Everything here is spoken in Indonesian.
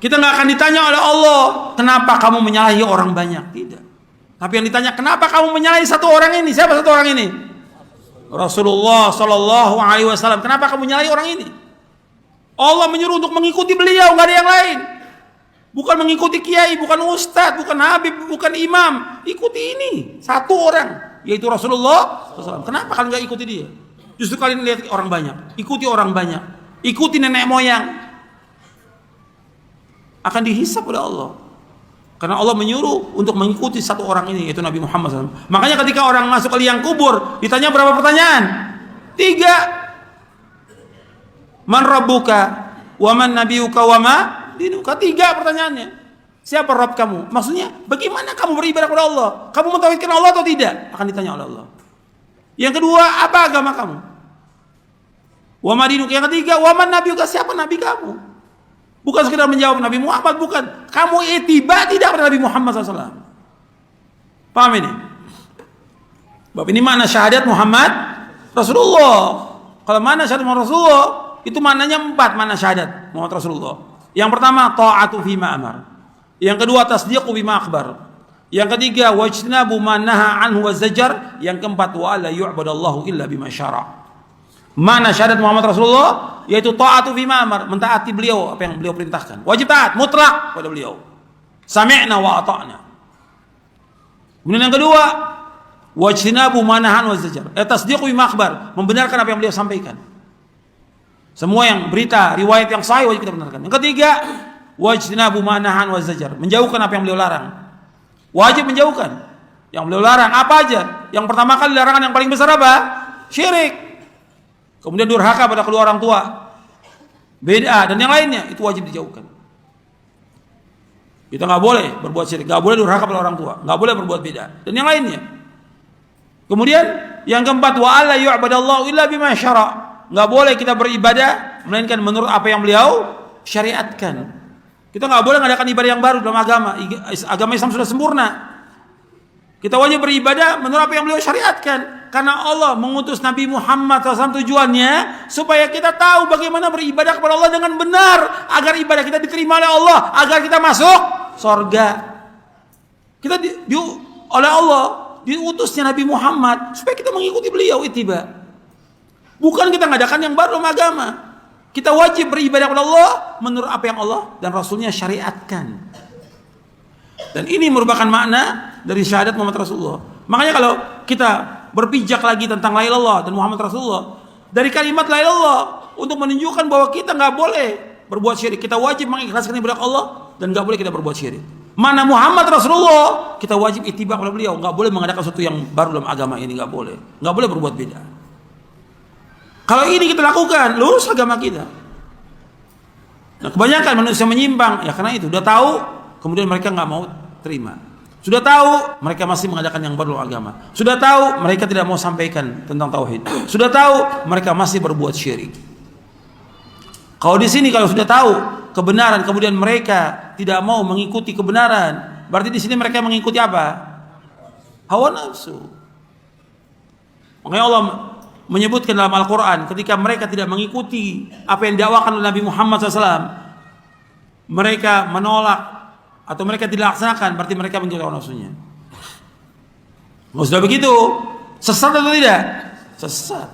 Kita nggak akan ditanya oleh Allah, kenapa kamu menyalahi orang banyak? Tidak. Tapi yang ditanya, kenapa kamu menyalahi satu orang ini? Siapa satu orang ini? Rasulullah Shallallahu Alaihi Wasallam. Kenapa kamu menyalahi orang ini? Allah menyuruh untuk mengikuti beliau, nggak ada yang lain. Bukan mengikuti kiai, bukan ustadz, bukan habib, bukan imam. Ikuti ini satu orang, yaitu Rasulullah SAW. Kenapa kalian nggak ikuti dia? Justru kalian lihat orang banyak, ikuti orang banyak, ikuti nenek moyang. Akan dihisab oleh Allah. Karena Allah menyuruh untuk mengikuti satu orang ini, yaitu Nabi Muhammad SAW. Makanya ketika orang masuk ke liang kubur, ditanya berapa pertanyaan? 3. Man rabbuka, wa man nabiyuka, wa ma dinuka. 3 pertanyaannya. Siapa Rabb kamu? Maksudnya, bagaimana kamu beribadah kepada Allah? Kamu mentauhidkan Allah atau tidak? Akan ditanya oleh Allah. Yang kedua, apa agama kamu? Wa ma dinuka. Yang ketiga, wa man nabiyuka. Siapa nabi kamu? Bukan sekedar menjawab Nabi Muhammad, bukan. Kamu itiba tidak pada Nabi Muhammad SAW. Paham ini? Bab ini makna syahadat Muhammad Rasulullah. Kalau makna syahadat Muhammad Rasulullah, itu maknanya 4 makna syahadat Muhammad Rasulullah. Yang pertama, ta'atu fima amar. Yang kedua, tasdiqu bima akhbar. Yang ketiga, wajtinabu ma naha anhu wa zajar. Yang keempat, wa la yu'badallahu illa bima syara'. Mana syahadat Muhammad Rasulullah, yaitu ta'atu fima amar, mentaati beliau apa yang beliau perintahkan. Wajib taat mutlak pada beliau. Sami'na wa ata'na. Kemudian yang kedua, wajtinabu ma nahan wa zajar. Tasdiqu bima akhbar, membenarkan apa yang beliau sampaikan. Semua yang berita, riwayat yang sahih wajib kita benarkan. Yang ketiga, wajtinabu ma nahan wa zajar, menjauhkan apa yang beliau larang. Wajib menjauhkan yang beliau larang. Apa aja? Yang pertama kali larangan yang paling besar apa? Syirik. Kemudian durhaka pada kedua orang tua, bid'ah dan yang lainnya, itu wajib dijauhkan. Kita nggak boleh berbuat syirik, nggak boleh durhaka pada orang tua, nggak boleh berbuat bid'ah dan yang lainnya. Kemudian yang keempat, wa alla yu'badallahu illa bima syara'. Nggak boleh kita beribadah melainkan menurut apa yang beliau syariatkan. Kita nggak boleh mengadakan ibadah yang baru dalam agama. Agama Islam sudah sempurna. Kita wajib beribadah menurut apa yang beliau syariatkan. Karena Allah mengutus Nabi Muhammad SAW tujuannya supaya kita tahu bagaimana beribadah kepada Allah dengan benar, agar ibadah kita diterima oleh Allah, agar kita masuk surga. Kita oleh Allah diutusnya Nabi Muhammad supaya kita mengikuti beliau, ittiba. Bukan kita mengadakan yang baru dalam agama. Kita wajib beribadah kepada Allah menurut apa yang Allah dan Rasulnya syariatkan. Dan ini merupakan makna dari syahadat Muhammad Rasulullah. Makanya kalau kita berpijak lagi tentang la ilaha illallah dan Muhammad Rasulullah, dari kalimat la ilaha illallah untuk menunjukkan bahwa kita nggak boleh berbuat syirik. Kita wajib mengikhlaskan ibadah Allah dan nggak boleh kita berbuat syirik. Mana Muhammad Rasulullah, kita wajib ittiba kepada beliau. Nggak boleh mengadakan sesuatu yang baru dalam agama ini, nggak boleh berbuat beda. Kalau ini kita lakukan, lurus agama kita. Nah, kebanyakan manusia menyimpang, ya karena itu udah tahu, kemudian mereka nggak mau terima. Sudah tahu, mereka masih mengadakan yang baru dalam agama. Sudah tahu, mereka tidak mau sampaikan tentang tauhid. Sudah tahu, mereka masih berbuat syirik. Kalau di sini kalau sudah tahu kebenaran, kemudian mereka tidak mau mengikuti kebenaran, berarti di sini mereka mengikuti apa? Hawa nafsu. Makanya Allah menyebutkan dalam Al-Quran, ketika mereka tidak mengikuti apa yang didakwakan oleh Nabi Muhammad SAW, mereka menolak atau mereka tidak laksanakan, berarti mereka mengikuti hawa nafsunya. Sudah begitu, sesat atau tidak? Sesat.